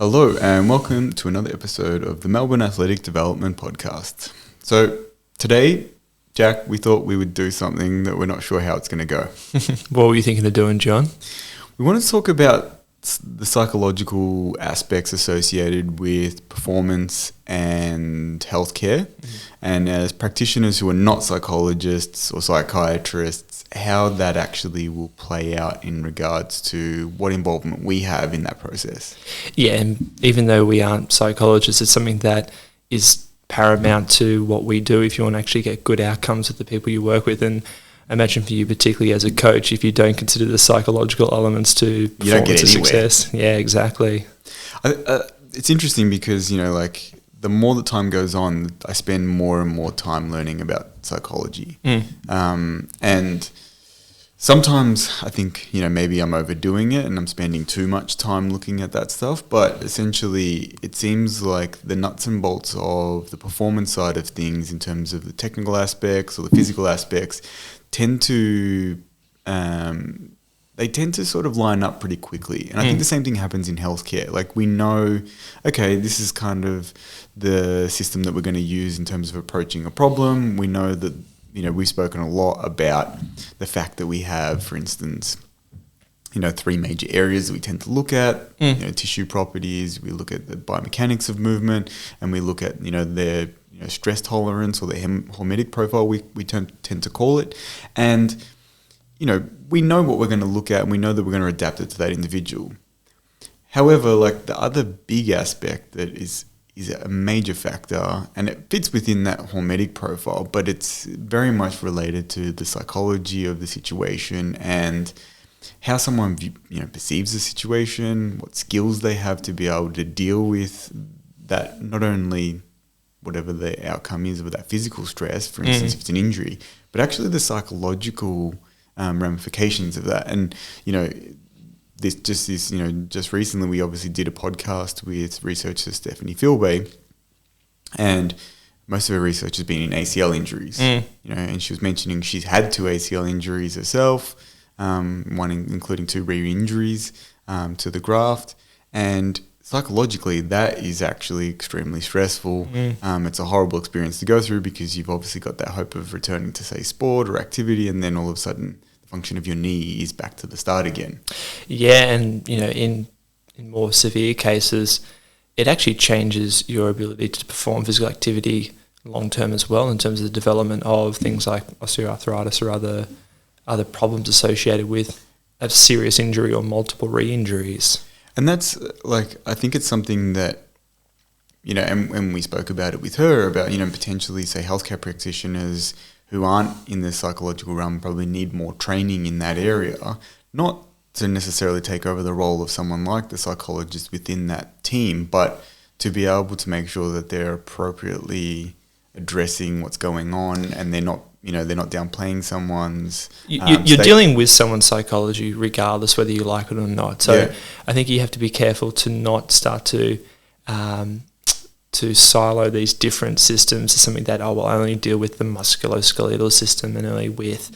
Hello and welcome to another episode of the Melbourne Athletic Development podcast. So today, Jack, we thought we would do something that we're not sure how it's going to go. What were you thinking of doing, John? We want to talk about the psychological aspects associated with performance and healthcare. And as practitioners who are not psychologists or psychiatrists, how that actually will play out in regards to what involvement we have in that process. Yeah, and even though we aren't psychologists, it's something that is paramount to what we do if you want to actually get good outcomes with the people you work with. And I imagine for you, particularly as a coach, if you don't consider the psychological elements to performance and success. Yeah, exactly. It's interesting because, the more the time goes on, I spend more and more time learning about psychology. And sometimes I think, maybe I'm overdoing it and I'm spending too much time looking at that stuff. But essentially, it seems like the nuts and bolts of the performance side of things in terms of the technical aspects or the physical aspects tend to sort of line up pretty quickly. And I think the same thing happens in healthcare. Like we know, okay, this is kind of the system that we're going to use in terms of approaching a problem. We know that, we've spoken a lot about the fact that we have, for instance, three major areas that we tend to look at, tissue properties, we look at the biomechanics of movement, and we look at, their stress tolerance or the hormetic profile, we tend to call it. And, we know what we're going to look at and we know that we're going to adapt it to that individual. However, like the other big aspect that is a major factor, and it fits within that hormetic profile, but it's very much related to the psychology of the situation and how someone perceives the situation, what skills they have to be able to deal with that, not only whatever the outcome is of that physical stress, for instance, if it's an injury, but actually the psychological ramifications of that. And, just recently we obviously did a podcast with researcher Stephanie Philbay, and most of her research has been in ACL injuries, and she was mentioning she's had 2 ACL injuries herself, one including 2 re-injuries to the graft, and psychologically that is actually extremely stressful. It's a horrible experience to go through because you've obviously got that hope of returning to, say, sport or activity, and then all of a sudden the function of your knee is back to the start again. Yeah, and in more severe cases, it actually changes your ability to perform physical activity long term as well, in terms of the development of things like osteoarthritis or other problems associated with a serious injury or multiple re-injuries. And that's I think it's something that, and we spoke about it with her about, potentially, say, healthcare practitioners who aren't in the psychological realm probably need more training in that area, not to necessarily take over the role of someone like the psychologist within that team, but to be able to make sure that they're appropriately addressing what's going on and they're not downplaying someone's you're dealing with someone's psychology regardless whether you like it or not. So I think you have to be careful to not start to silo these different systems as something that, I only deal with the musculoskeletal system and only with,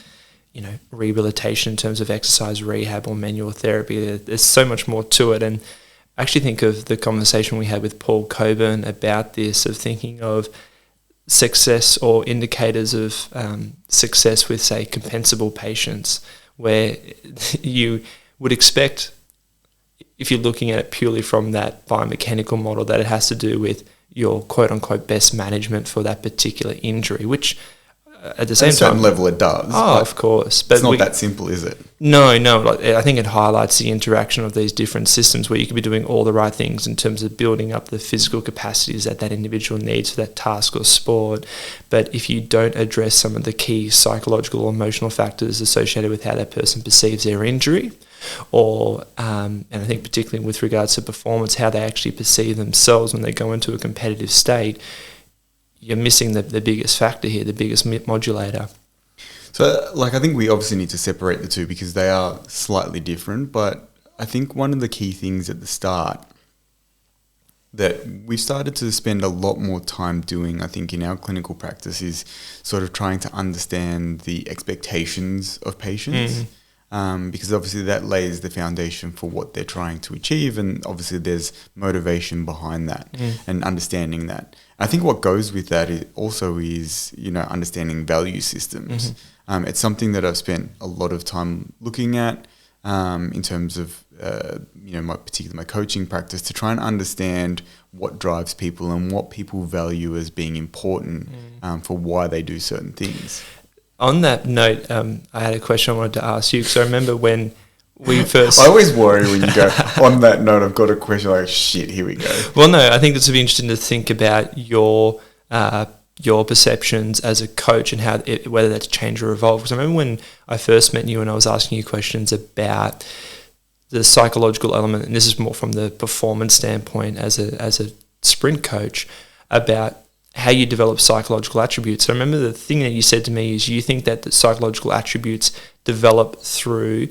rehabilitation in terms of exercise rehab or manual therapy. There's so much more to it. And I actually think of the conversation we had with Paul Coburn about this, of thinking of success or indicators of success with, say, compensable patients, where you would expect, if you're looking at it purely from that biomechanical model, that it has to do with your quote-unquote best management for that particular injury, which at the same time... At a certain level it does. Oh, of course. But it's not that simple, is it? No. I think it highlights the interaction of these different systems where you could be doing all the right things in terms of building up the physical capacities that individual needs for that task or sport. But if you don't address some of the key psychological or emotional factors associated with how that person perceives their injury, or, and I think particularly with regards to performance, how they actually perceive themselves when they go into a competitive state, you're missing the biggest factor here, the biggest modulator. So, I think we obviously need to separate the two because they are slightly different, but I think one of the key things at the start that we've started to spend a lot more time doing, I think, in our clinical practice is sort of trying to understand the expectations of patients. because obviously that lays the foundation for what they're trying to achieve, and obviously there's motivation behind that and understanding that. I think what goes with that is understanding value systems. It's something that I've spent a lot of time looking at in terms of my coaching practice, to try and understand what drives people and what people value as being important for why they do certain things. On that note, I had a question I wanted to ask you, because I remember when we first... I always worry when you go, on that note, I've got a question, like, shit, here we go. Well, no, I think this would be interesting to think about your perceptions as a coach and whether that's changed or evolved. Because I remember when I first met you and I was asking you questions about the psychological element, and this is more from the performance standpoint as a sprint coach, about how you develop psychological attributes. So I remember the thing that you said to me is you think that the psychological attributes develop through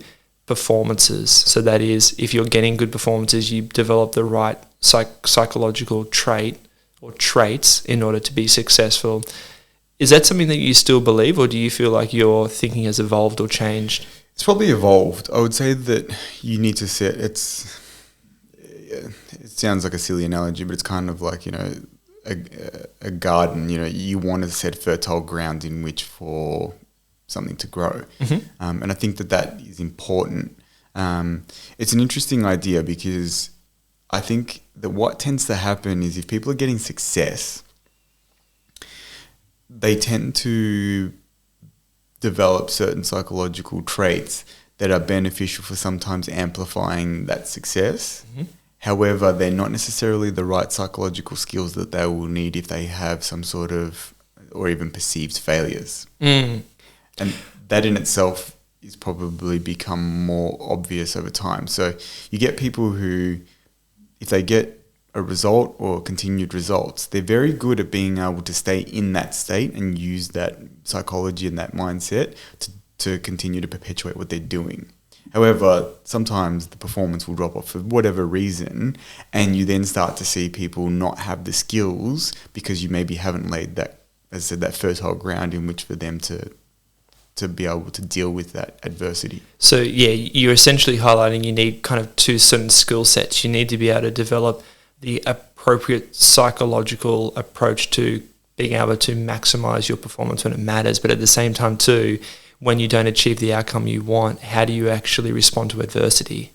performances. So that is, if you're getting good performances, you develop the right psychological trait or traits in order to be successful. Is that something that you still believe, or do you feel like your thinking has evolved or changed? It's probably evolved. I would say that you need to set, it sounds like a silly analogy, but it's kind of like, a garden. You want to set fertile ground in which for something to grow. And I think that is important. It's an interesting idea, because I think that what tends to happen is if people are getting success, they tend to develop certain psychological traits that are beneficial for sometimes amplifying that success. However, they're not necessarily the right psychological skills that they will need if they have some sort of, or even perceived failures. And that in itself is probably become more obvious over time. So you get people who, if they get a result or continued results, they're very good at being able to stay in that state and use that psychology and that mindset to continue to perpetuate what they're doing. However, sometimes the performance will drop off for whatever reason, and you then start to see people not have the skills because you maybe haven't laid that, as I said, that fertile ground in which for them to be able to deal with that adversity. So yeah, you're essentially highlighting you need kind of two certain skill sets. You need to be able to develop the appropriate psychological approach to being able to maximize your performance when it matters, but at the same time too, when you don't achieve the outcome you want, how do you actually respond to adversity?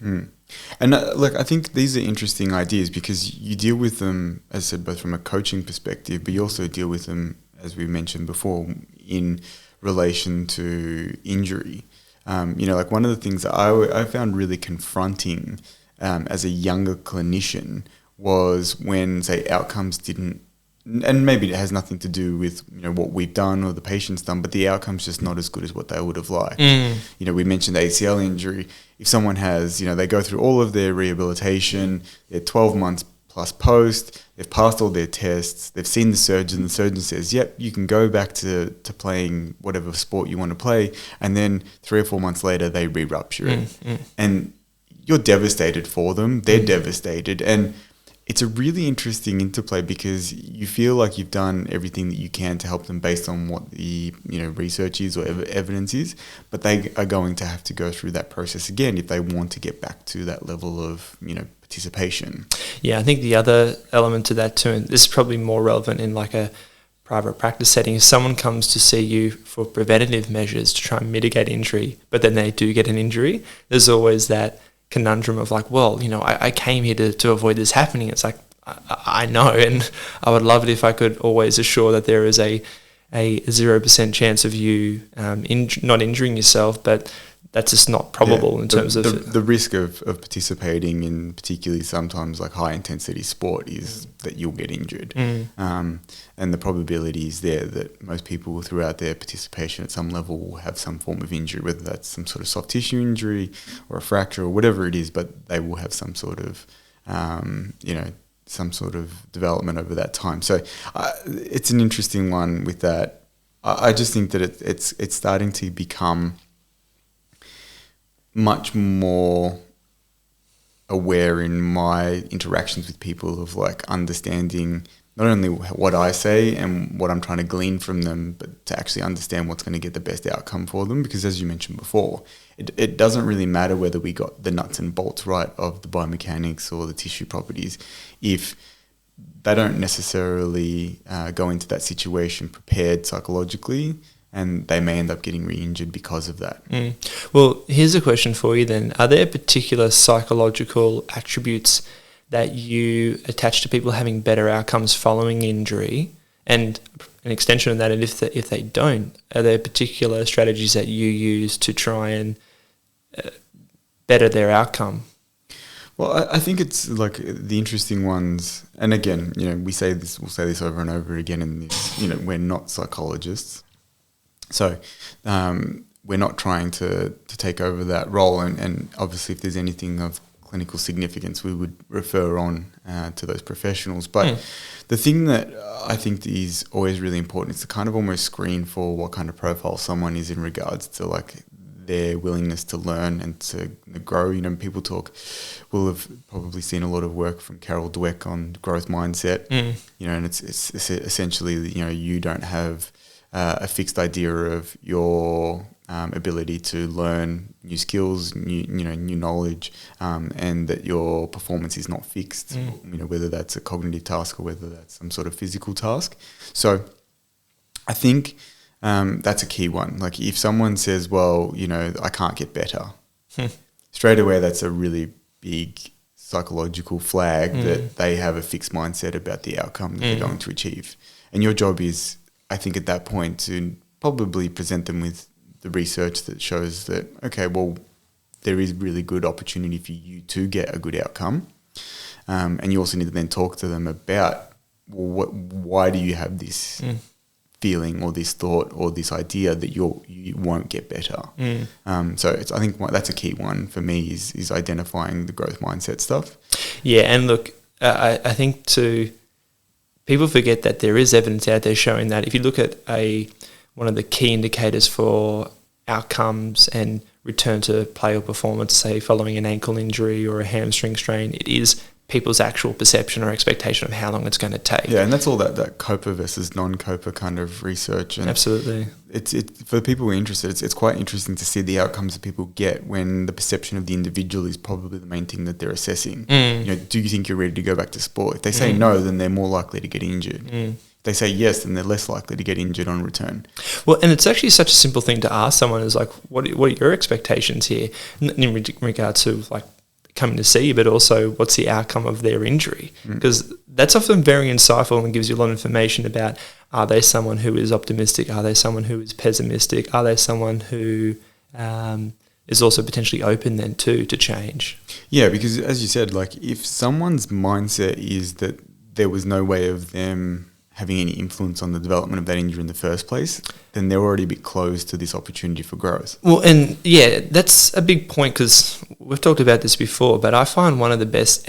And I think these are interesting ideas, because you deal with them, as I said, both from a coaching perspective, but you also deal with them, as we mentioned before, in relation to injury. One of the things that I found really confronting as a younger clinician was when, say, outcomes didn't, and maybe it has nothing to do with what we've done or the patient's done, but the outcome's just not as good as what they would have liked. We mentioned ACL injury. If someone has, they go through all of their rehabilitation, they're 12 months plus post, they've passed all their tests, they've seen the surgeon says, yep, you can go back to playing whatever sport you want to play, and then 3 or 4 months later they re-rupture it. And you're devastated for them, they're devastated, and it's a really interesting interplay, because you feel like you've done everything that you can to help them based on what the research is or evidence is, but they are going to have to go through that process again if they want to get back to that level of participation. Yeah, I think the other element to that too, and this is probably more relevant in like a private practice setting, if someone comes to see you for preventative measures to try and mitigate injury, but then they do get an injury, there's always that conundrum of like, well, I came here to avoid this happening. It's like, I know, and I would love it if I could always assure that there is a 0% chance of you not injuring yourself, but that's just not probable in terms of... The risk of participating in particularly sometimes like high intensity sport is that you'll get injured. And the probability is there that most people throughout their participation at some level will have some form of injury, whether that's some sort of soft tissue injury or a fracture or whatever it is, but they will have some sort of, some sort of development over that time. So it's an interesting one with that. I just think that it's starting to become much more aware in my interactions with people of like understanding not only what I say and what I'm trying to glean from them, but to actually understand what's going to get the best outcome for them. Because as you mentioned before, it doesn't really matter whether we got the nuts and bolts right of the biomechanics or the tissue properties if they don't necessarily go into that situation prepared psychologically, and they may end up getting re-injured because of that. Well, here's a question for you then. Are there particular psychological attributes that you attach to people having better outcomes following injury? And an extension of that, and if they don't, are there particular strategies that you use to try and better their outcome? Well, I think it's like the interesting ones, and again, we'll say this over and over again in this, we're not psychologists. So we're not trying to take over that role, and obviously if there's anything of clinical significance, we would refer on to those professionals. But the thing that I think is always really important is to kind of almost screen for what kind of profile someone is in regards to like their willingness to learn and to grow. People will have probably seen a lot of work from Carol Dweck on growth mindset, and it's essentially, you don't have a fixed idea of your ability to learn new skills, new knowledge, and that your performance is not fixed, whether that's a cognitive task or whether that's some sort of physical task. So I think that's a key one. Like if someone says, well, I can't get better, straight away that's a really big psychological flag that they have a fixed mindset about the outcome that they're going to achieve. And your job is, I think at that point, to probably present them with the research that shows that, okay, well, there is really good opportunity for you to get a good outcome. And you also need to then talk to them about, well, why do you have this feeling or this thought or this idea that you won't get better? So I think that's a key one for me is identifying the growth mindset stuff. Yeah, and look, I think people forget that there is evidence out there showing that if you look at one of the key indicators for outcomes and return to play or performance, say following an ankle injury or a hamstring strain, it is people's actual perception or expectation of how long it's going to take. Yeah, and that's all that COPA versus non-COPA kind of research. And absolutely. It's for the people who are interested, it's quite interesting to see the outcomes that people get when the perception of the individual is probably the main thing that they're assessing. Do you think you're ready to go back to sport? If they say no, then they're more likely to get injured. If they say yes, then they're less likely to get injured on return. Well, and it's actually such a simple thing to ask someone is like, what are your expectations here in regards to like coming to see you, but also what's the outcome of their injury? Because that's often very insightful and gives you a lot of information about, are they someone who is optimistic? Are they someone who is pessimistic? Are they someone who is also potentially open then to change? Yeah, because as you said, like if someone's mindset is that there was no way of them having any influence on the development of that injury in the first place, then they're already a bit closed to this opportunity for growth. Well, and yeah, that's a big point because we've talked about this before, but I find one of the best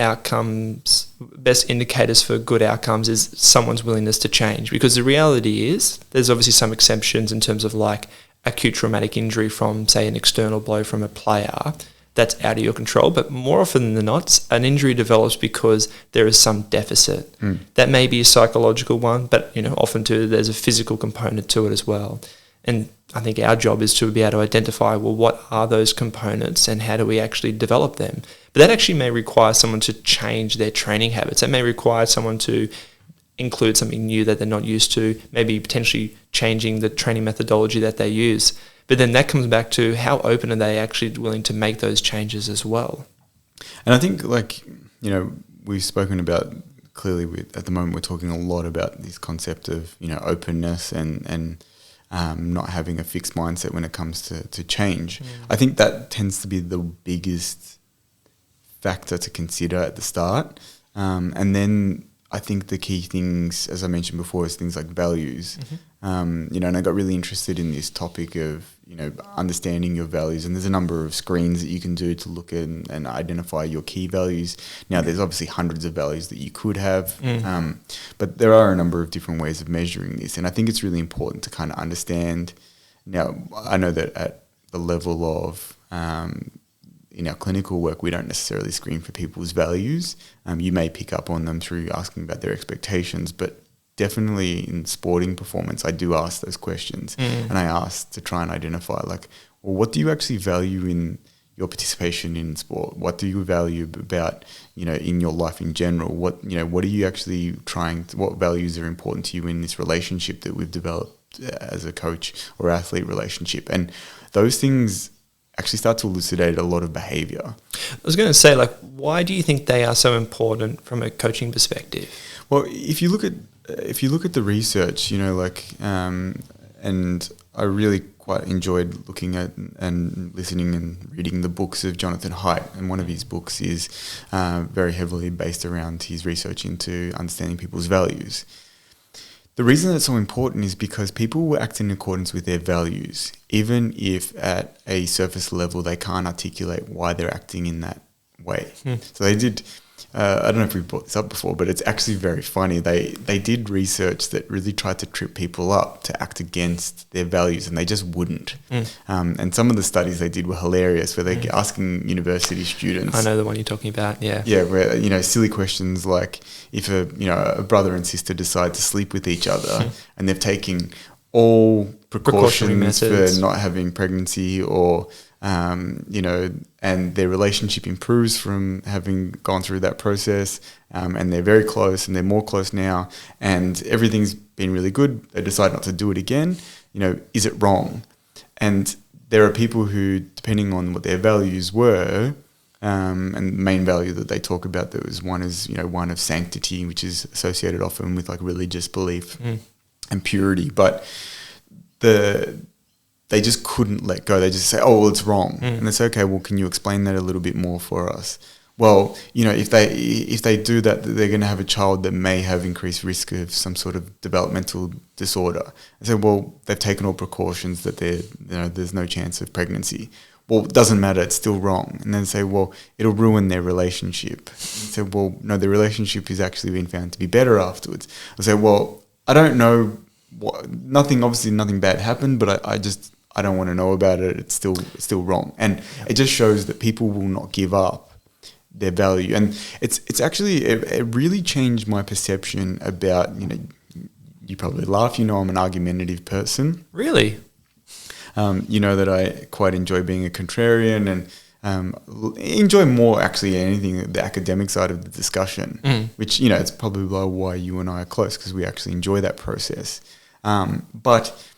indicators for good outcomes is someone's willingness to change, because the reality is there's obviously some exceptions in terms of like acute traumatic injury from, say, an external blow from a player that's out of your control, but more often than not, an injury develops because there is some deficit. That may be a psychological one, but often too there's a physical component to it as well. And I think our job is to be able to identify, well, what are those components and how do we actually develop them? But that actually may require someone to change their training habits. That may require someone to include something new that they're not used to, maybe potentially changing the training methodology that they use. But then that comes back to how open are they actually willing to make those changes as well. And I think we've spoken about, clearly at the moment we're talking a lot about this concept of, openness and not having a fixed mindset when it comes to change. I think that tends to be the biggest factor to consider at the start. And then I think the key things, as I mentioned before, is things like values. And I got really interested in this topic of, understanding your values. And there's a number of screens that you can do to look at and identify your key values. Now, there's obviously hundreds of values that you could have, but there are a number of different ways of measuring this. And I think it's really important to kind of understand. Now, I know that at the level of in our clinical work, we don't necessarily screen for people's values. You may pick up on them through asking about their expectations, but definitely in sporting performance, I do ask those questions. And I ask to try and identify, like, well, what do you actually value in your participation in sport? What do you value about, in your life in general? What are you actually what values are important to you in this relationship that we've developed as a coach or athlete relationship? And those things actually start to elucidate a lot of behavior. I was going to say, like, why do you think they are so important from a coaching perspective? Well, if you look at the research, and I really quite enjoyed looking at and listening and reading the books of Jonathan Haidt, and one of his books is very heavily based around his research into understanding people's values. The reason that's so important is because people will act in accordance with their values, even if at a surface level they can't articulate why they're acting in that way. So they did, I don't know if we brought this up before, but it's actually very funny. They did research that really tried to trip people up to act against their values, and they just wouldn't. And some of the studies they did were hilarious, where they're asking university students. I know the one you're talking about, yeah. Yeah, where, silly questions like if a brother and sister decide to sleep with each other and they've taken all precautions for not having pregnancy or and their relationship improves from having gone through that process, and they're very close and they're more close now, and everything's been really good. They decide not to do it again. Is it wrong? And there are people who, depending on what their values were, and the main value that they talk about, there was one is, one of sanctity, which is associated often with like religious belief and purity, but they just couldn't let go. They just say, oh, well, it's wrong. And they say, okay, well, can you explain that a little bit more for us? Well, if they do that, they're going to have a child that may have increased risk of some sort of developmental disorder. I say, well, they've taken all precautions that there's no chance of pregnancy. Well, it doesn't matter, it's still wrong. And then say, well, it'll ruin their relationship. I say, well, no, their relationship has actually been found to be better afterwards. I say, well, I don't know, obviously nothing bad happened, but I don't want to know about it. It's still wrong. And it just shows that people will not give up their value. And it's actually, it really changed my perception about, you probably laugh, I'm an argumentative person. Really? That I quite enjoy being a contrarian and enjoy more actually anything the academic side of the discussion, which, it's probably why you and I are close, because we actually enjoy that process. But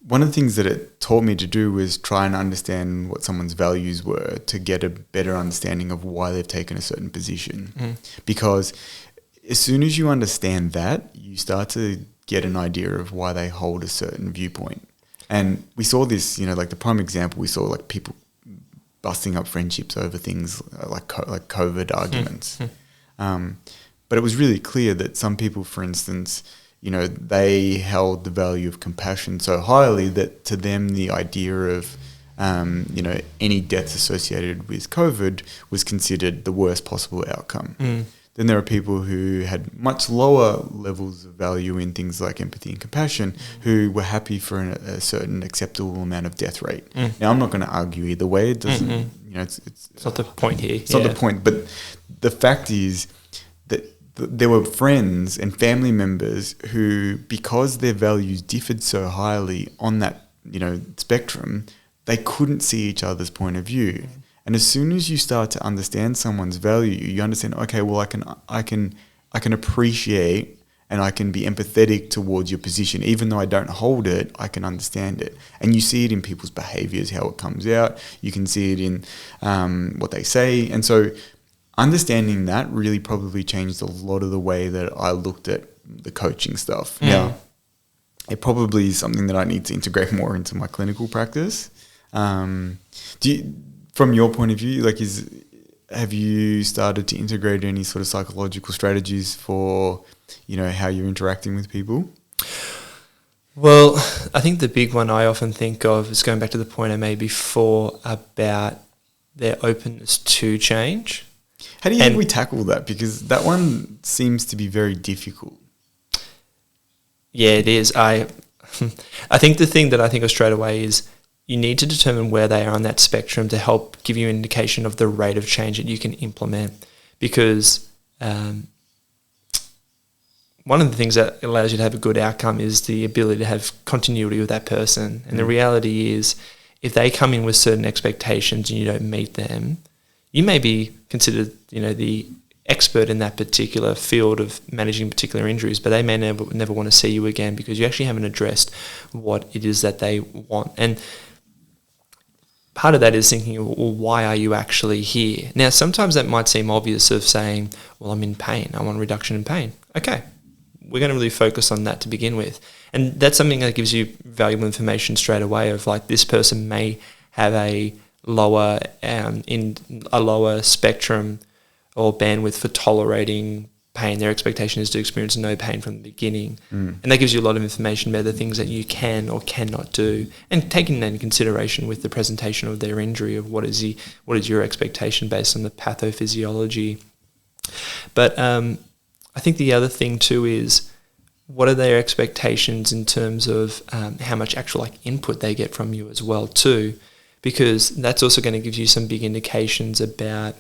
one of the things that it taught me to do was try and understand what someone's values were to get a better understanding of why they've taken a certain position. Because as soon as you understand that, you start to get an idea of why they hold a certain viewpoint. And we saw this, like the prime example, we saw like people busting up friendships over things like COVID arguments. But it was really clear that some people, for instance, they held the value of compassion so highly that to them the idea of, any deaths associated with COVID was considered the worst possible outcome. Then there are people who had much lower levels of value in things like empathy and compassion who were happy for a certain acceptable amount of death rate. Now, I'm not going to argue either way. It doesn't, it's not the point here. It's not the point. But the fact is that there were friends and family members who, because their values differed so highly on that, spectrum, they couldn't see each other's point of view. And as soon as you start to understand someone's value, you understand, okay, well, I can appreciate and I can be empathetic towards your position. Even though I don't hold it, I can understand it. And you see it in people's behaviors, how it comes out. You can see it in what they say. And so understanding that really probably changed a lot of the way that I looked at the coaching stuff. Now, it probably is something that I need to integrate more into my clinical practice. From your point of view, have you started to integrate any sort of psychological strategies for, how you're interacting with people? Well, I think the big one I often think of is going back to the point I made before about their openness to change. How do you think we tackle that? Because that one seems to be very difficult. Yeah, it is. I think the thing that I think of straight away is, you need to determine where they are on that spectrum to help give you an indication of the rate of change that you can implement. Because one of the things that allows you to have a good outcome is the ability to have continuity with that person. And the reality is, if they come in with certain expectations and you don't meet them, you may be considered, the expert in that particular field of managing particular injuries, but they may never want to see you again because you actually haven't addressed what it is that they want. And part of that is thinking, well, why are you actually here? Now, sometimes that might seem obvious of saying, well, I'm in pain. I want reduction in pain. Okay, we're going to really focus on that to begin with. And that's something that gives you valuable information straight away of like, this person may have a lower spectrum or bandwidth for tolerating pain. Their expectation is to experience no pain from the beginning. And that gives you a lot of information about the things that you can or cannot do, and taking that into consideration with the presentation of their injury of what is your expectation based on the pathophysiology. But I think the other thing too is, what are their expectations in terms of how much actual input they get from you as well too, because that's also going to give you some big indications about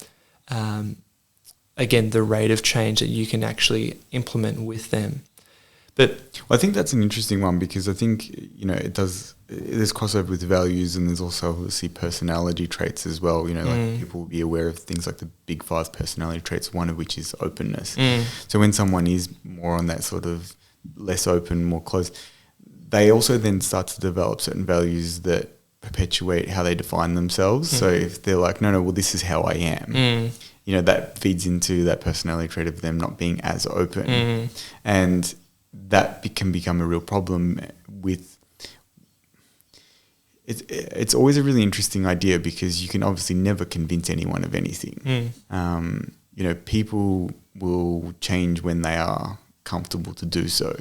again, the rate of change that you can actually implement with them. But I think that's an interesting one, because I think, there's crossover with values, and there's also obviously personality traits as well. People will be aware of things like the big 5 personality traits, one of which is openness. So when someone is more on that sort of less open, more closed, they also then start to develop certain values that perpetuate how they define themselves. So if they're like, no, well, this is how I am, that feeds into that personality trait of them not being as open. And that can become a real problem with... It's always a really interesting idea, because you can obviously never convince anyone of anything. People will change when they are comfortable to do so.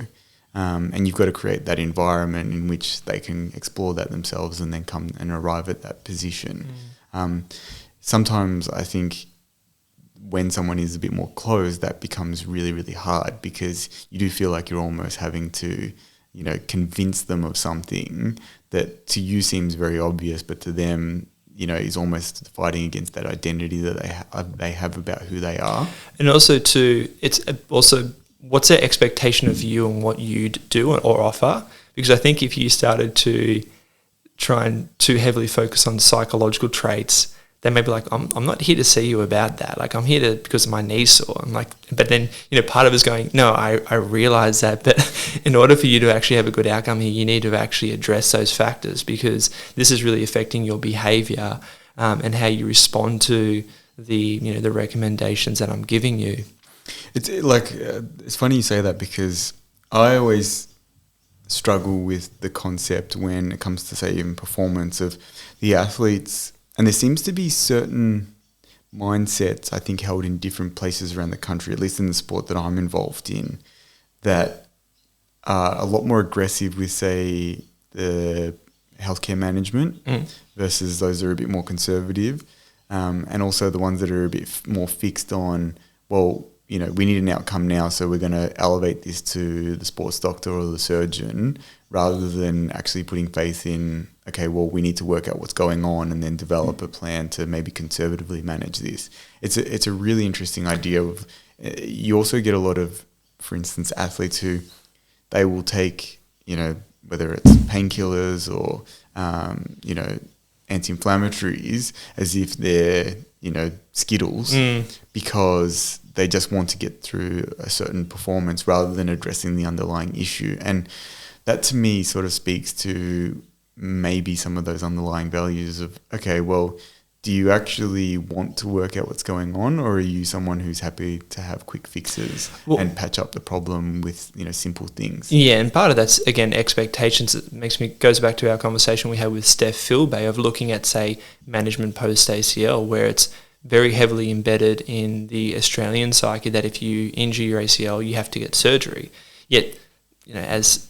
And you've got to create that environment in which they can explore that themselves and then come and arrive at that position. Sometimes I think when someone is a bit more closed, that becomes really, really hard, because you do feel like you're almost having to, convince them of something that to you seems very obvious, but to them, is almost fighting against that identity that they have about who they are. And also too, it's also what's their expectation of you and what you do or offer? Because I think if you started to try and too heavily focus on psychological traits, they may be like, I'm not here to see you about that. Like, I'm here because my knee's sore. I'm like, but then, part of it is going, no, I realize that. But in order for you to actually have a good outcome here, you need to actually address those factors, because this is really affecting your behavior and how you respond to the recommendations that I'm giving you. It's funny you say that, because I always struggle with the concept when it comes to, say, even performance of the athletes. And there seems to be certain mindsets, I think, held in different places around the country, at least in the sport that I'm involved in, that are a lot more aggressive with, say, the healthcare management versus those that are a bit more conservative, and also the ones that are a bit more fixed on, well, we need an outcome now, so we're going to elevate this to the sports doctor or the surgeon, rather than actually putting faith in, okay, well, we need to work out what's going on and then develop a plan to maybe conservatively manage this. It's a really interesting idea. You also get a lot of, for instance, athletes who they will take, whether it's painkillers or, anti-inflammatories, as if they're, Skittles, because they just want to get through a certain performance rather than addressing the underlying issue. And that to me sort of speaks to maybe some of those underlying values of, okay, well, do you actually want to work out what's going on, or are you someone who's happy to have quick fixes and patch up the problem with, simple things? Yeah, and part of that's, again, expectations. It goes back to our conversation we had with Steph Philbay of looking at, say, management post-ACL, where it's very heavily embedded in the Australian psyche that if you injure your ACL, you have to get surgery. Yet, as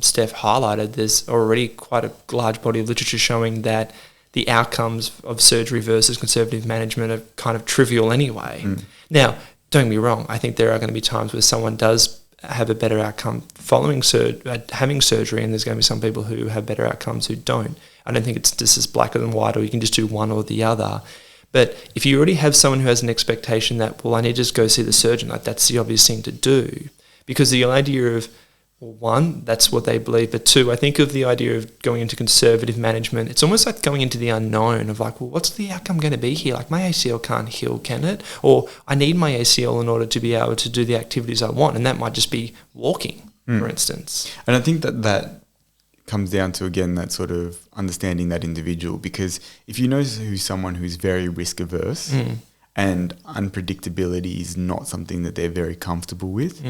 Steph highlighted, there's already quite a large body of literature showing that the outcomes of surgery versus conservative management are kind of trivial anyway. Now, don't get me wrong, I think there are going to be times where someone does have a better outcome following having surgery, and there's going to be some people who have better outcomes who don't. I don't think it's just as black and white, or you can just do one or the other. But if you already have someone who has an expectation that, well, I need to just go see the surgeon, like that's the obvious thing to do, because the idea of, well, one, that's what they believe, but two, I think of the idea of going into conservative management, it's almost like going into the unknown of like, well, what's the outcome going to be here? Like my ACL can't heal, can it? Or I need my ACL in order to be able to do the activities I want, and that might just be walking, for instance. And I think that comes down to, again, that sort of understanding that individual, because if you know who's someone who's very risk averse and unpredictability is not something that they're very comfortable with,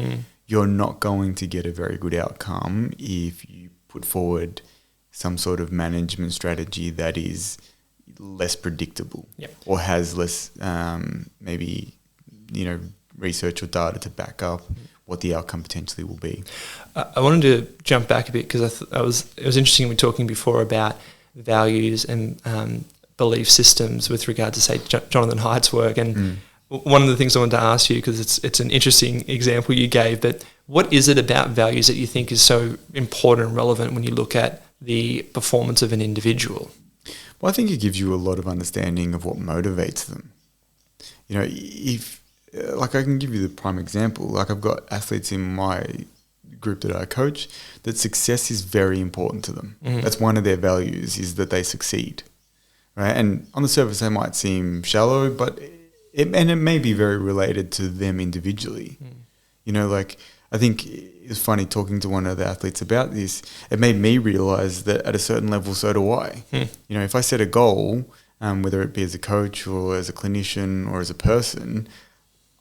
you're not going to get a very good outcome if you put forward some sort of management strategy that is less predictable or has less maybe, research or data to back up what the outcome potentially will be. I wanted to jump back a bit because it was interesting. We were talking before about values and belief systems with regard to, say, Jonathan Haidt's work. And one of the things I wanted to ask you, because it's an interesting example you gave, but what is it about values that you think is so important and relevant when you look at the performance of an individual? Well, I think it gives you a lot of understanding of what motivates them. If I can give you the prime example. Like I've got athletes in my group that I coach that success is very important to them. That's one of their values, is that they succeed, right? And on the surface, they might seem shallow, but it may be very related to them individually. I think it's funny talking to one of the athletes about this. It made me realize that at a certain level, so do I. If I set a goal, whether it be as a coach or as a clinician or as a person,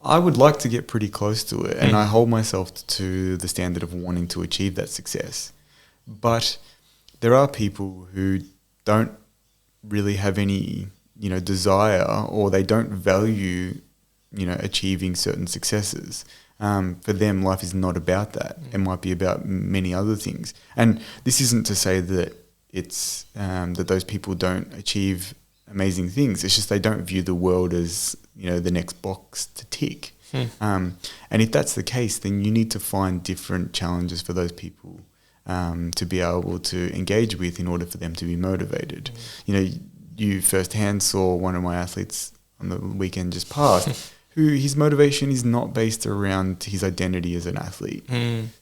I would like to get pretty close to it, and I hold myself to the standard of wanting to achieve that success. But there are people who don't really have any, desire, or they don't value, achieving certain successes. For them, life is not about that. It might be about many other things. And this isn't to say that it's that those people don't achieve amazing things. It's just they don't view the world as, the next box to tick. And if that's the case, then you need to find different challenges for those people to be able to engage with in order for them to be motivated. You firsthand saw one of my athletes on the weekend just past who his motivation is not based around his identity as an athlete.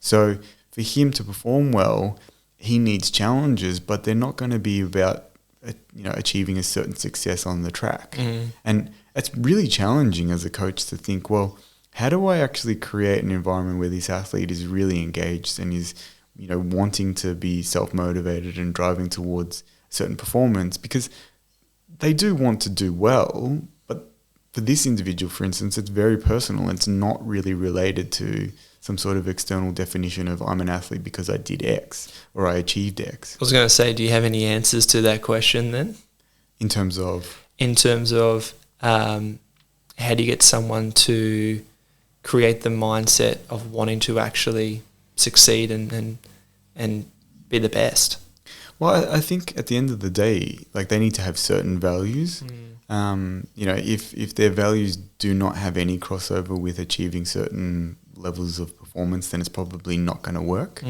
So for him to perform well, he needs challenges, but they're not going to be about achieving a certain success on the track. And it's really challenging as a coach to think, well, how do I actually create an environment where this athlete is really engaged and is, wanting to be self-motivated and driving towards certain performance? Because they do want to do well, but for this individual, for instance, it's very personal. It's not really related to some sort of external definition of I'm an athlete because I did X or I achieved X. I was going to say, do you have any answers to that question then? In terms of, how do you get someone to create the mindset of wanting to actually succeed and be the best? Well, I think at the end of the day, like they need to have certain values. If their values do not have any crossover with achieving certain levels of performance, then it's probably not going to work.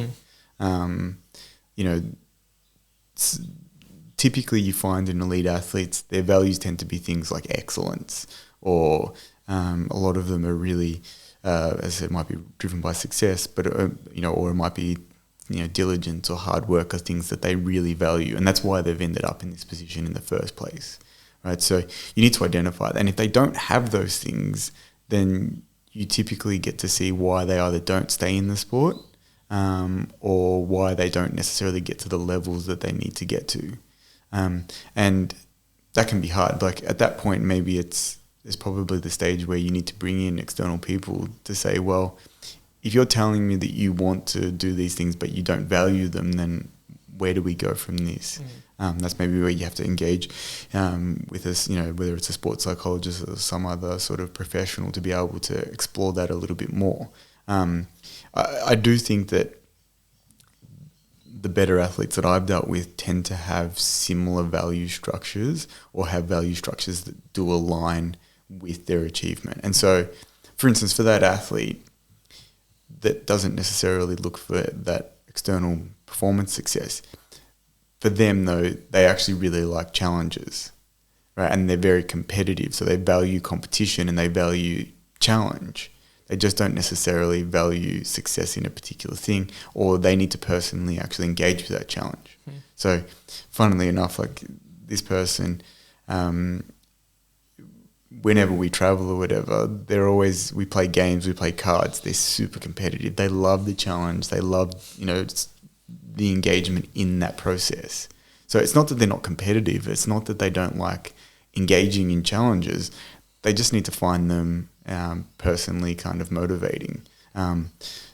Typically you find in elite athletes, their values tend to be things like excellence, or a lot of them are really, as I said, might be driven by success, but or it might be diligence or hard work are things that they really value, and that's why they've ended up in this position in the first place, right? So you need to identify that, and if they don't have those things, then you typically get to see why they either don't stay in the sport, or why they don't necessarily get to the levels that they need to get to. And that can be hard. Like at that point, maybe it's probably the stage where you need to bring in external people to say, well, if you're telling me that you want to do these things but you don't value them, then where do we go from this? That's maybe where you have to engage with us, whether it's a sports psychologist or some other sort of professional, to be able to explore that a little bit more. I do think that the better athletes that I've dealt with tend to have similar value structures, or have value structures that do align with their achievement. And so, for instance, for that athlete, that doesn't necessarily look for that external performance success. For them, though, they actually really like challenges, right? And they're very competitive, so they value competition and they value challenge. They just don't necessarily value success in a particular thing, or they need to personally actually engage with that challenge. So, funnily enough, like this person, whenever we travel or whatever, we play games, we play cards. They're super competitive. They love the challenge. They love, the engagement in that process. So it's not that they're not competitive. It's not that they don't like engaging in challenges. They just need to find them personally kind of motivating.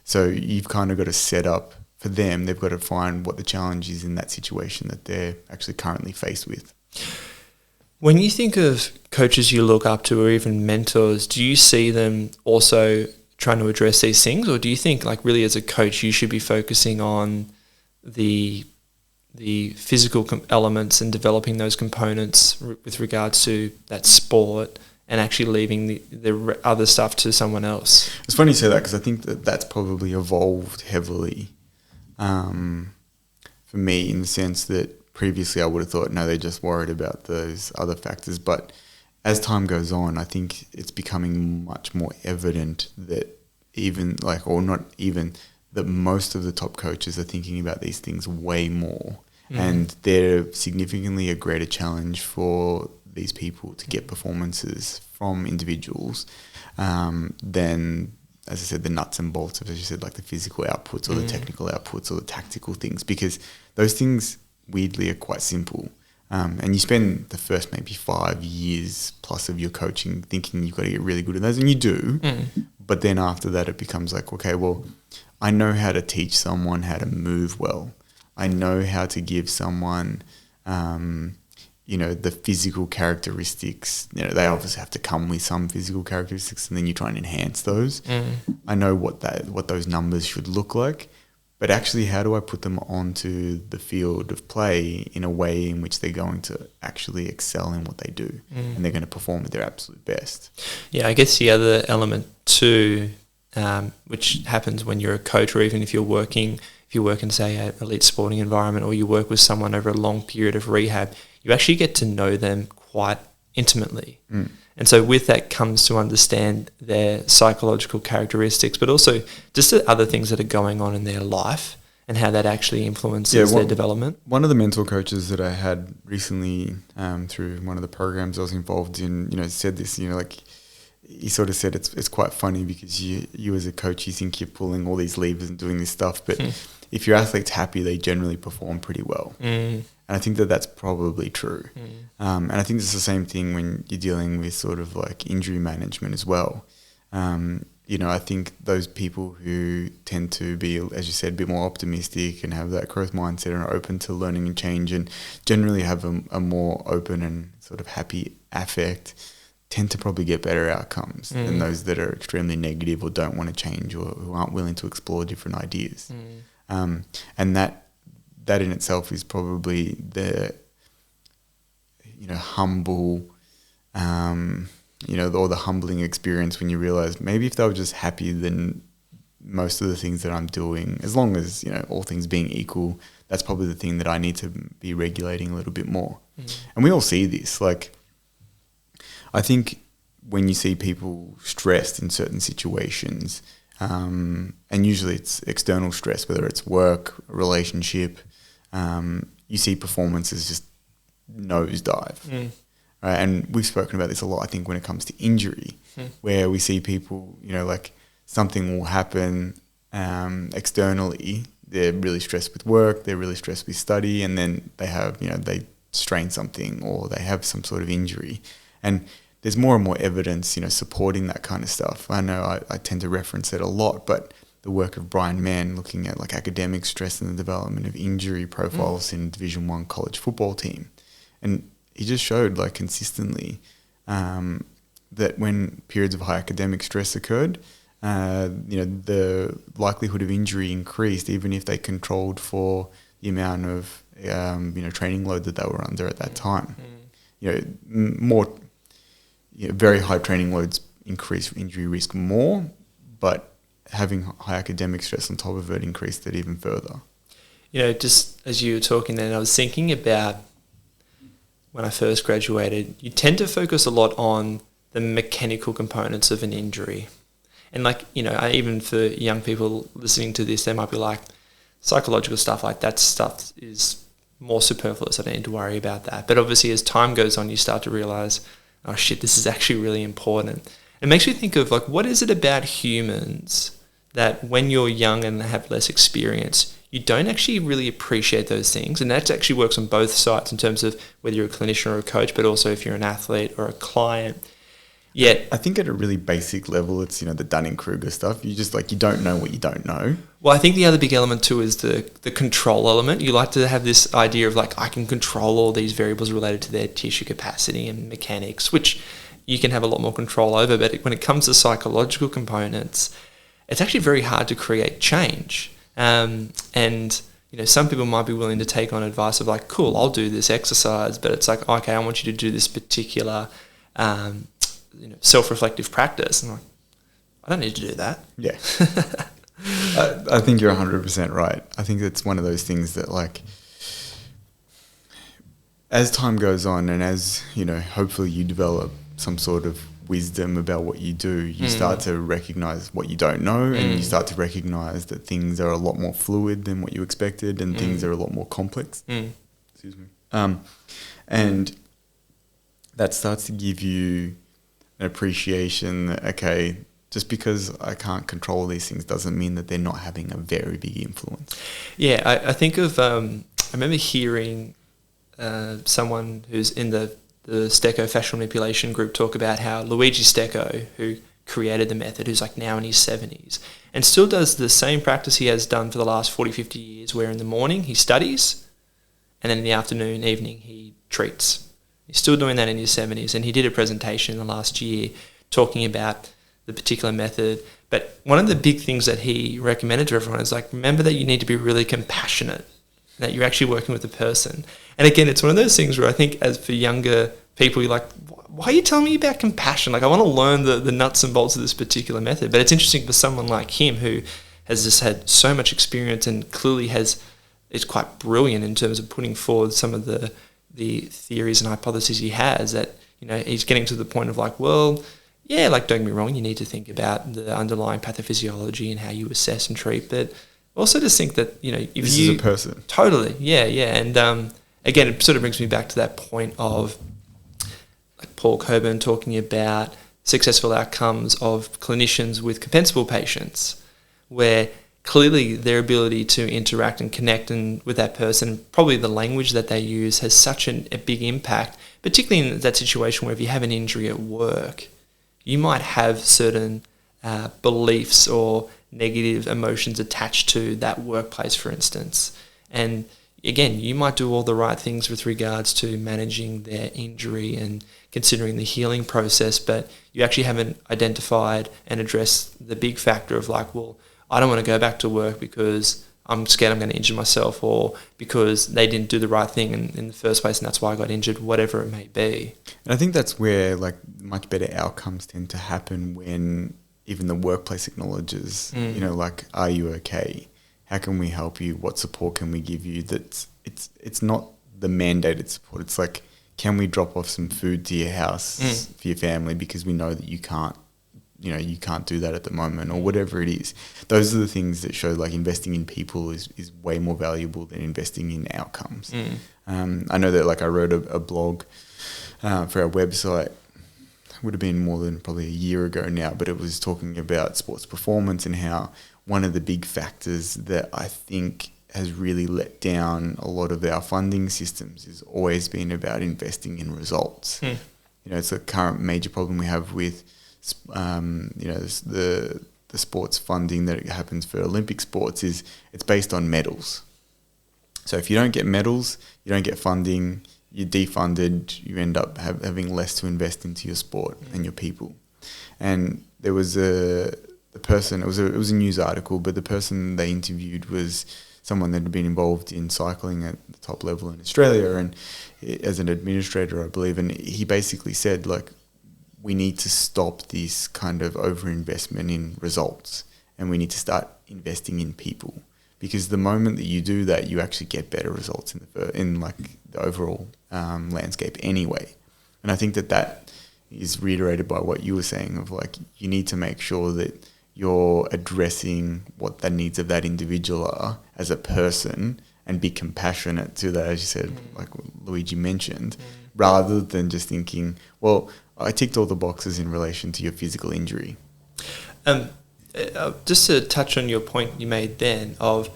So you've kind of got to set up for them. They've got to find what the challenge is in that situation that they're actually currently faced with. When you think of coaches you look up to or even mentors, do you see them also trying to address these things, or do you think like really as a coach you should be focusing on the physical elements and developing those components with regards to that sport and actually leaving the other stuff to someone else? It's funny you say that because I think that's probably evolved heavily for me, in the sense that previously I would have thought, no, they're just worried about those other factors. But as time goes on, I think it's becoming much more evident that that most of the top coaches are thinking about these things way more. And they're significantly a greater challenge for these people to get performances from individuals than, as I said, the nuts and bolts of, as you said, like the physical outputs or the technical outputs or the tactical things, because those things weirdly are quite simple. And you spend the first maybe 5 years plus of your coaching thinking you've got to get really good at those, and you do. But then after that, it becomes like, okay, well, I know how to teach someone how to move well. I know how to give someone, the physical characteristics. They obviously have to come with some physical characteristics, and then you try and enhance those. I know what those numbers should look like, but actually, how do I put them onto the field of play in a way in which they're going to actually excel in what they do, and they're going to perform at their absolute best? Yeah, I guess the other element too, which happens when you're a coach, or even if you work in, say, an elite sporting environment, or you work with someone over a long period of rehab, you actually get to know them quite intimately. And so with that comes to understand their psychological characteristics, but also just the other things that are going on in their life and how that actually influences their development. One of the mentor coaches that I had recently through one of the programs I was involved in, said this, he sort of said it's quite funny because you as a coach, you think you're pulling all these levers and doing this stuff, but if your athlete's happy, they generally perform pretty well. And I think that's probably true. And I think it's the same thing when you're dealing with sort of like injury management as well. I think those people who tend to be, as you said, a bit more optimistic and have that growth mindset and are open to learning and change, and generally have a more open and sort of happy affect, tend to probably get better outcomes than those that are extremely negative or don't want to change or who aren't willing to explore different ideas. And that in itself is probably the humble or the humbling experience when you realize maybe if they were just happy, then most of the things that I'm doing, as long as all things being equal, that's probably the thing that I need to be regulating a little bit more. And we all see this. Like, I think when you see people stressed in certain situations, and usually it's external stress, whether it's work, relationship, you see performances just nosedive. Right? And we've spoken about this a lot, I think, when it comes to injury, where we see people, like something will happen externally. They're really stressed with work, they're really stressed with study, and then they have, they strain something or they have some sort of injury. And there's more and more evidence, supporting that kind of stuff. I know I tend to reference it a lot, but the work of Brian Mann looking at like academic stress and the development of injury profiles in Division I college football team. And he just showed like consistently that when periods of high academic stress occurred, the likelihood of injury increased even if they controlled for the amount of training load that they were under at that time. Very high training loads increase injury risk more, but having high academic stress on top of it increased it even further. Just as you were talking then, I was thinking about when I first graduated, you tend to focus a lot on the mechanical components of an injury. And even for young people listening to this, they might be like, psychological stuff like that stuff is more superfluous. I don't need to worry about that. But obviously as time goes on, you start to realize, oh shit, this is actually really important. It makes you think of what is it about humans that when you're young and have less experience, you don't actually really appreciate those things. And that actually works on both sides in terms of whether you're a clinician or a coach, but also if you're an athlete or a client. Yet, I think at a really basic level, it's, the Dunning-Kruger stuff. You just you don't know what you don't know. Well, I think the other big element too is the control element. You like to have this idea of I can control all these variables related to their tissue capacity and mechanics, which you can have a lot more control over. But when it comes to psychological components, it's actually very hard to create change. And some people might be willing to take on advice of cool, I'll do this exercise, but it's okay, I want you to do this particular self-reflective practice. And I don't need to do that. Yeah. I think you're 100% right. I think it's one of those things that as time goes on and as, hopefully you develop some sort of wisdom about what you do, you start to recognize what you don't know, and you start to recognize that things are a lot more fluid than what you expected, and things are a lot more complex. Excuse me. And that starts to give you an appreciation that, okay, just because I can't control these things doesn't mean that they're not having a very big influence. Yeah, I think of, I remember hearing someone who's in the Stecco fascial manipulation group talk about how Luigi Stecco, who created the method, who's now in his 70s, and still does the same practice he has done for the last 40, 50 years, where in the morning he studies, and then in the afternoon, evening, he treats. He's still doing that in his 70s, and he did a presentation in the last year talking about the particular method. But one of the big things that he recommended to everyone is remember that you need to be really compassionate, that you're actually working with the person. And again, it's one of those things where I think as for younger people, you're why are you telling me about compassion? I want to learn the nuts and bolts of this particular method. But it's interesting for someone like him who has just had so much experience and clearly is quite brilliant in terms of putting forward some of the theories and hypotheses he has, that, he's getting to the point of don't get me wrong, you need to think about the underlying pathophysiology and how you assess and treat, but also just think that, if this you... is a person. Totally, yeah. And again, it sort of brings me back to that point of Paul Coburn talking about successful outcomes of clinicians with compensable patients, where clearly their ability to interact and connect with that person, probably the language that they use, has such a big impact, particularly in that situation where if you have an injury at work, you might have certain beliefs or negative emotions attached to that workplace, for instance. And again, you might do all the right things with regards to managing their injury and considering the healing process, but you actually haven't identified and addressed the big factor of I don't want to go back to work because I'm scared I'm going to injure myself, or because they didn't do the right thing in the first place and that's why I got injured, whatever it may be. And I think that's where much better outcomes tend to happen when even the workplace acknowledges, are you okay? How can we help you? What support can we give you? It's not the mandated support. It's can we drop off some food to your house for your family because we know that you can't do that at the moment, or whatever it is. Those are the things that show investing in people is way more valuable than investing in outcomes. I know that I wrote a blog for our website, would have been more than probably a year ago now, but it was talking about sports performance and how one of the big factors that I think has really let down a lot of our funding systems has always been about investing in results. It's a current major problem we have with the sports funding that happens for Olympic sports is it's based on medals. So if you don't get medals, you don't get funding, you're defunded, you end up having less to invest into your sport and your people. And there was the person, it was a news article, but the person they interviewed was someone that had been involved in cycling at the top level in Australia, and as an administrator, I believe, and he basically said we need to stop this kind of overinvestment in results and we need to start investing in people, because the moment that you do that, you actually get better results in like the overall landscape anyway. And I think that is reiterated by what you were saying of like, you need to make sure that you're addressing what the needs of that individual are as a person, and be compassionate to that, as you said, like Luigi mentioned, rather than just thinking, well, I ticked all the boxes in relation to your physical injury. Just to touch on your point you made then of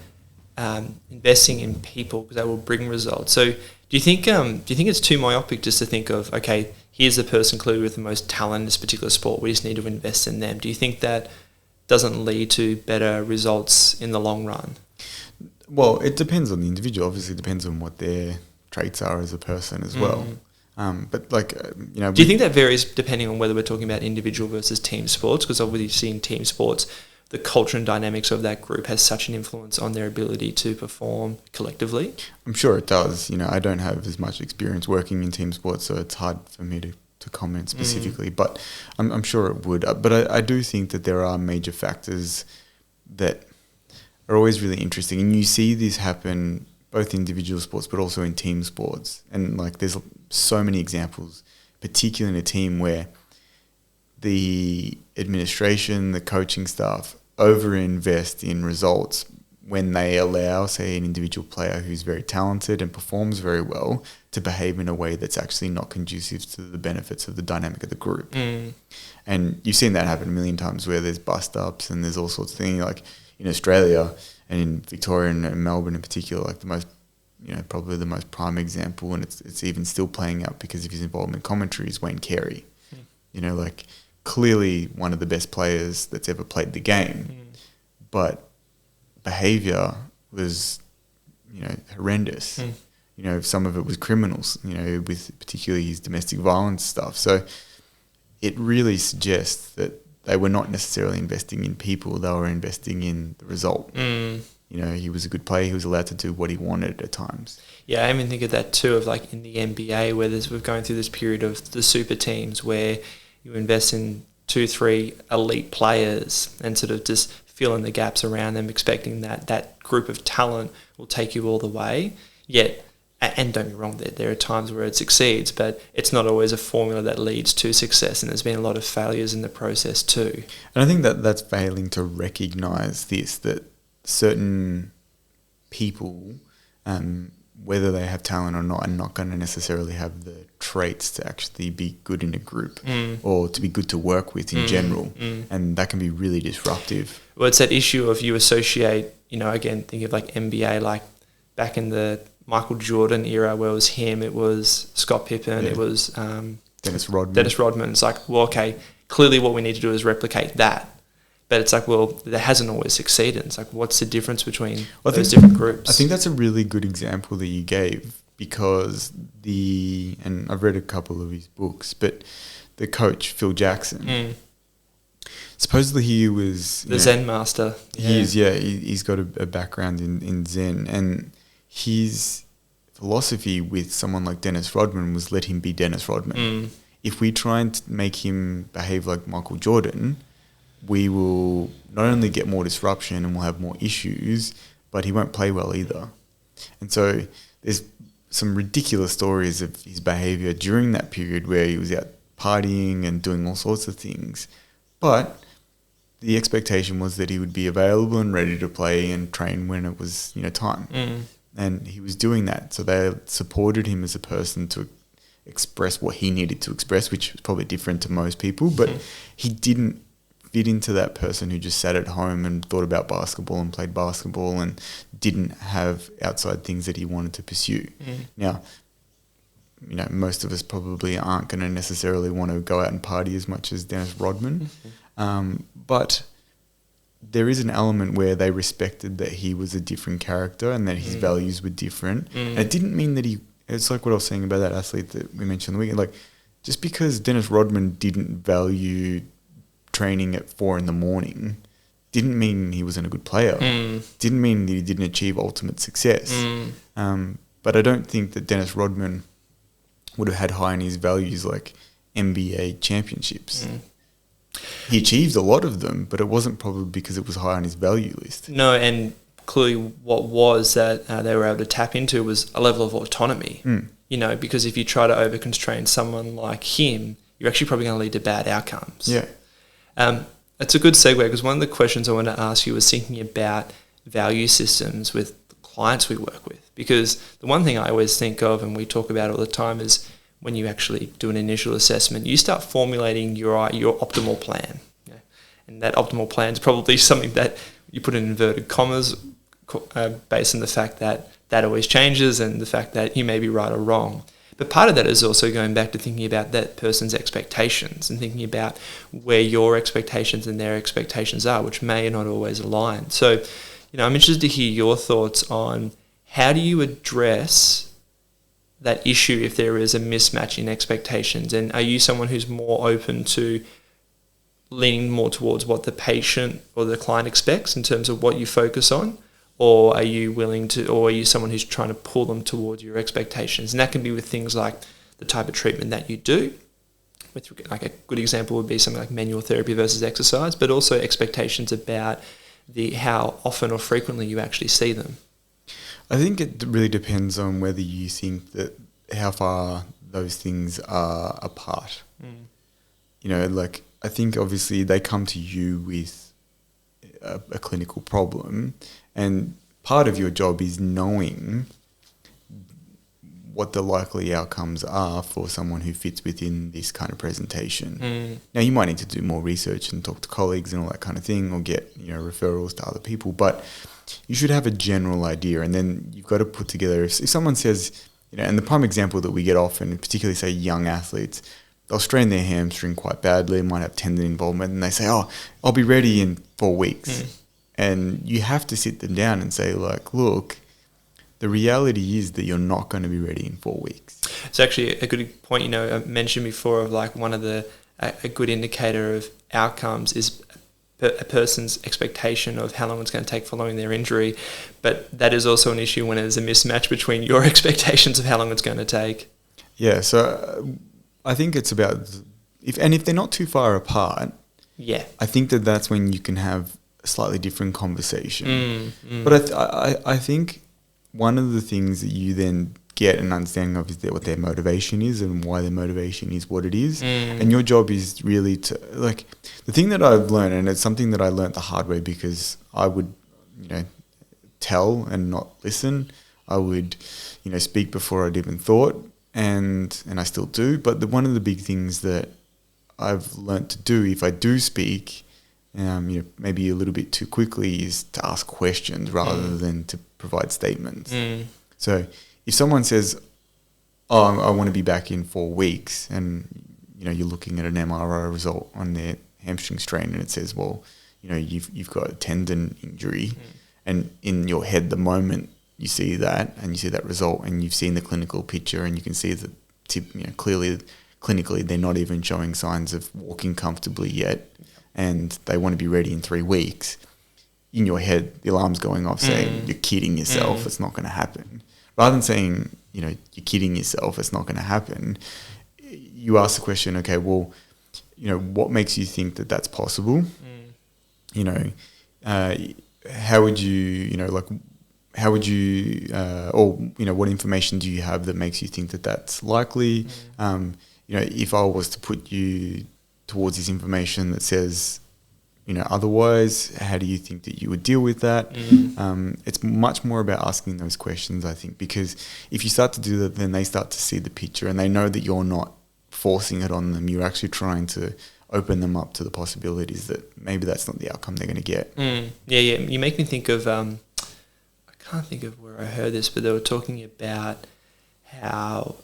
investing in people, because that will bring results. So do you think it's too myopic just to think of, okay, here's the person clearly with the most talent in this particular sport, we just need to invest in them? Do you think that doesn't lead to better results in the long run? Well, it depends on the individual. Obviously, it depends on what their traits are as a person as well. But like, do you think that varies depending on whether we're talking about individual versus team sports? Because obviously in team sports, the culture and dynamics of that group has such an influence on their ability to perform collectively. I'm sure it does. I don't have as much experience working in team sports, so it's hard for me to comment specifically, but I'm sure it would. But I do think that there are major factors that are always really interesting, and you see this happen both in individual sports but also in team sports. And like, there's so many examples, particularly in a team, where the administration, the coaching staff overinvest in results when they allow, say, an individual player who's very talented and performs very well to behave in a way that's actually not conducive to the benefits of the dynamic of the group. And you've seen that happen a million times, where there's bust-ups and there's all sorts of things. Like in Australia and in Victoria and Melbourne in particular, like the most, probably the most prime example, and it's even still playing out because of his involvement in commentary, is Wayne Carey. Like, clearly one of the best players that's ever played the game, but behaviour was, horrendous. Some of it was criminals, with particularly his domestic violence stuff. So it really suggests that they were not necessarily investing in people, they were investing in the result. He was a good player, he was allowed to do what he wanted at times. Yeah, I even think of that too, of like in the NBA, where we're going through this period of the super teams where you invest in 2-3 elite players and sort of just fill in the gaps around them, expecting that group of talent will take you all the way. Yet, and don't be wrong, there are times where it succeeds, but it's not always a formula that leads to success, and there's been a lot of failures in the process too. And I think that's failing to recognise this, that certain people, whether they have talent or not, are not going to necessarily have the traits to actually be good in a group or to be good to work with in general. And that can be really disruptive. Well, it's that issue of you associate, again, think of like NBA, like back in the Michael Jordan era, where it was him, it was Scott Pippen, it was Dennis Rodman. It's like, well, okay, clearly what we need to do is replicate that. But it's like, well, that hasn't always succeeded. It's like, what's the difference between those different groups? I think that's a really good example that you gave, because and I've read a couple of his books, but the coach, Phil Jackson, supposedly he was... The Zen master. He's got a background in Zen, and his philosophy with someone like Dennis Rodman was let him be Dennis Rodman. If we try and make him behave like Michael Jordan, we will not only get more disruption and we'll have more issues, but he won't play well either. And so there's some ridiculous stories of his behaviour during that period where he was out partying and doing all sorts of things. But the expectation was that he would be available and ready to play and train when it was, time. And he was doing that. So they supported him as a person to express what he needed to express, which was probably different to most people. But he didn't fit into that person who just sat at home and thought about basketball and played basketball and didn't have outside things that he wanted to pursue. Now, most of us probably aren't going to necessarily want to go out and party as much as Dennis Rodman. But there is an element where they respected that he was a different character and that his values were different. And it didn't mean that it's like what I was saying about that athlete that we mentioned on the weekend. Like, just because Dennis Rodman didn't value training at 4 a.m. didn't mean he wasn't a good player. Didn't mean that he didn't achieve ultimate success. But I don't think that Dennis Rodman would have had high in his values like NBA championships. he achieved a lot of them, but it wasn't probably because it was high on his value list. No, and clearly what was that they were able to tap into was a level of autonomy. You know, because if you try to over-constrain someone like him, you're actually probably going to lead to bad outcomes. Yeah. It's a good segue, because one of the questions I want to ask you was thinking about value systems with the clients we work with. Because the one thing I always think of, and we talk about all the time, is when you actually do an initial assessment, you start formulating your optimal plan. Yeah. And that optimal plan is probably something that you put in inverted commas based on the fact that that always changes and the fact that you may be right or wrong. But part of that is also going back to thinking about that person's expectations and thinking about where your expectations and their expectations are, which may not always align. So, you know, I'm interested to hear your thoughts on how do you address that issue if there is a mismatch in expectations, and are you someone who's more open to leaning more towards what the patient or the client expects in terms of what you focus on, or are you willing to, or are you someone who's trying to pull them towards your expectations? And that can be with things like the type of treatment that you do. With, like, a good example would be something like manual therapy versus exercise, but also expectations about how often or frequently you actually see them. I think it really depends on whether you think that how far those things are apart. You know, like, I think obviously they come to you with a clinical problem, and part of your job is knowing what the likely outcomes are for someone who fits within this kind of presentation. Now, you might need to do more research and talk to colleagues and all that kind of thing, or get, you know, referrals to other people, but you should have a general idea, and then you've got to put together, if someone says, you know, and the prime example that we get often, particularly say young athletes, they'll strain their hamstring quite badly, might have tendon involvement, and they say, oh, I'll be ready in 4 weeks. And you have to sit them down and say, like, look, the reality is that you're not going to be ready in 4 weeks. It's actually a good point, you know, I mentioned before, of like one of the, a good indicator of outcomes is a person's expectation of how long it's going to take following their injury. But that is also an issue when there's a mismatch between your expectations of how long it's going to take. Yeah, so I think it's about, if they're not too far apart, I think that's when you can have a slightly different conversation. But I think one of the things that you then get an understanding of is what their motivation is and why their motivation is what it is. And your job is really to, like, the thing that I've learned, and it's something that I learned the hard way because I would, you know, tell and not listen. I would, you know, speak before I'd even thought, and I still do. But one of the big things that I've learned to do, if I do speak, you know, maybe a little bit too quickly, is to ask questions rather than to provide statements. So if someone says, oh, I want to be back in 4 weeks, and, you know, you're looking at an MRI result on their hamstring strain, and it says, well, you know, you've got a tendon injury, and in your head, the moment you see that and you see that result, and you've seen the clinical picture, and you can see that, you know, clearly, clinically, they're not even showing signs of walking comfortably yet, and they want to be ready in 3 weeks. In your head, the alarm's going off saying, you're kidding yourself, it's not going to happen. Rather than saying, you know, you're kidding yourself, it's not going to happen, you ask the question, okay, well, you know, what makes you think that that's possible? You know, how would you, you know, like, how would you, or, you know, what information do you have that makes you think that that's likely? You know, if I was to put you towards this information that says, you know, otherwise, how do you think that you would deal with that? It's much more about asking those questions, I think, because if you start to do that, then they start to see the picture and they know that you're not forcing it on them. You're actually trying to open them up to the possibilities that maybe that's not the outcome they're going to get. Yeah. You make me think of, I can't think of where I heard this, but they were talking about how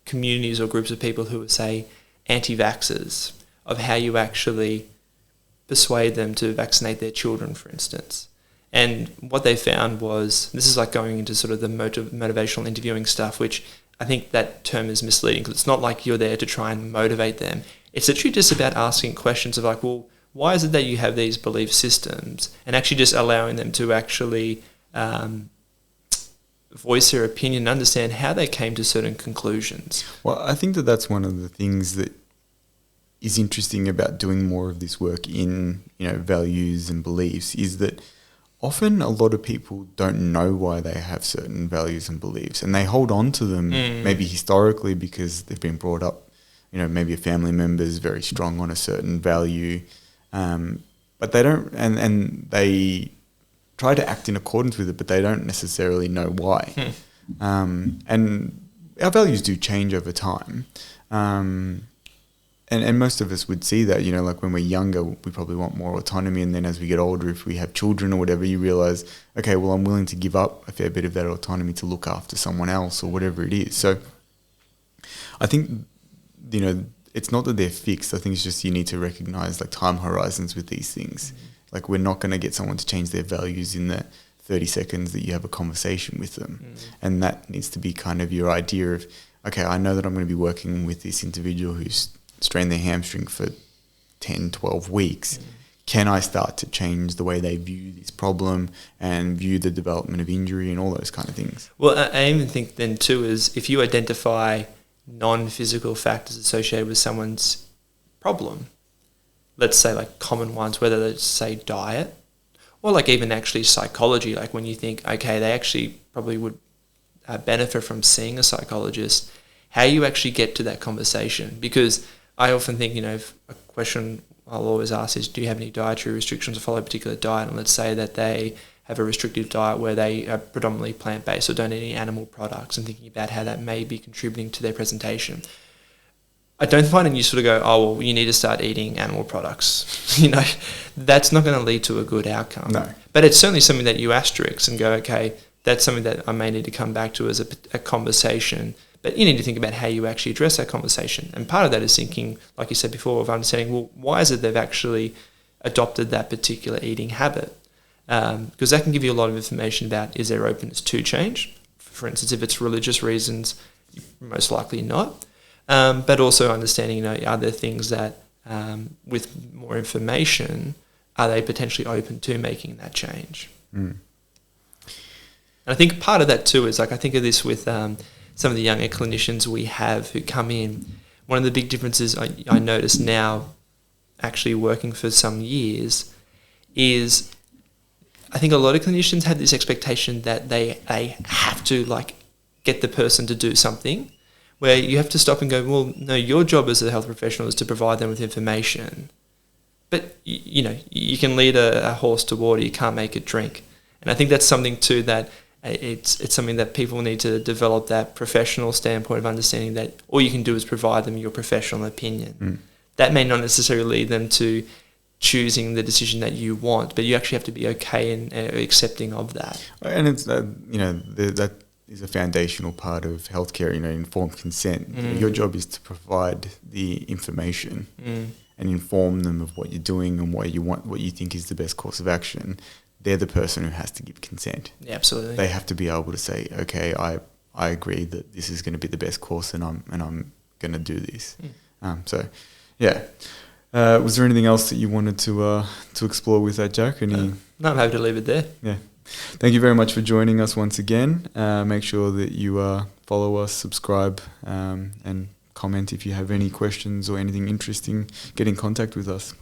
communities or groups of people who would say anti-vaxxers, of how you actually persuade them to vaccinate their children, for instance. And what they found was, this is like going into sort of the motivational interviewing stuff, which I think that term is misleading because it's not like you're there to try and motivate them. It's literally just about asking questions of like, well, why is it that you have these belief systems? And actually just allowing them to actually voice their opinion and understand how they came to certain conclusions. Well, I think that that's one of the things that is interesting about doing more of this work in, values and beliefs is that often a lot of people don't know why they have certain values and beliefs, and they hold on to them maybe historically because they've been brought up, maybe a family member is very strong on a certain value, but they don't, and they try to act in accordance with it, but they don't necessarily know why. And our values do change over time. And most of us would see that, like when we're younger, we probably want more autonomy. And then as we get older, if we have children or whatever, you realize, okay, well, I'm willing to give up a fair bit of that autonomy to look after someone else or whatever it is. So I think, it's not that they're fixed. I think it's just you need to recognize like time horizons with these things. Like we're not going to get someone to change their values in the 30 seconds that you have a conversation with them. And that needs to be kind of your idea of, okay, I know that I'm going to be working with this individual who's strained their hamstring for 10, 12 weeks. Can I start to change the way they view this problem and view the development of injury and all those kind of things? Well, I even think then too is if you identify non-physical factors associated with someone's problem, let's say like common ones, whether it's say diet or like even actually psychology, like when you think, okay, they actually probably would benefit from seeing a psychologist, how you actually get to that conversation. Because I often think, a question I'll always ask is, do you have any dietary restrictions or follow a particular diet? And let's say that they have a restrictive diet where they are predominantly plant-based or don't eat any animal products, and thinking about how that may be contributing to their presentation. I don't find it useful to go, oh, well, you need to start eating animal products. That's not going to lead to a good outcome. No. But it's certainly something that you asterisk and go, okay, that's something that I may need to come back to as a conversation. But you need to think about how you actually address that conversation. And part of that is thinking, like you said before, of understanding, well, why is it they've actually adopted that particular eating habit? Because that can give you a lot of information about, is there openness to change? For instance, if it's religious reasons, most likely not. But also understanding, are there things that, with more information, are they potentially open to making that change? And I think part of that too is, like, I think of this with some of the younger clinicians we have who come in. One of the big differences I notice now, actually working for some years, is I think a lot of clinicians have this expectation that they have to like get the person to do something, where you have to stop and go, well, no, your job as a health professional is to provide them with information. But, you can lead a horse to water, you can't make it drink. And I think that's something too that it's something that people need to develop, that professional standpoint of understanding that all you can do is provide them your professional opinion. That may not necessarily lead them to choosing the decision that you want, but you actually have to be okay and accepting of that. And it's, that is a foundational part of healthcare, informed consent. Your job is to provide the information and inform them of what you're doing and what you want, what you think is the best course of action. They're the person who has to give consent. Yeah, absolutely. They have to be able to say, okay, I agree that this is going to be the best course, and I'm going to do this. Was there anything else that you wanted to explore with that, Jack? No, I'm happy to leave it there. Yeah. Thank you very much for joining us once again. Make sure that you follow us, subscribe, and comment if you have any questions or anything interesting. Get in contact with us.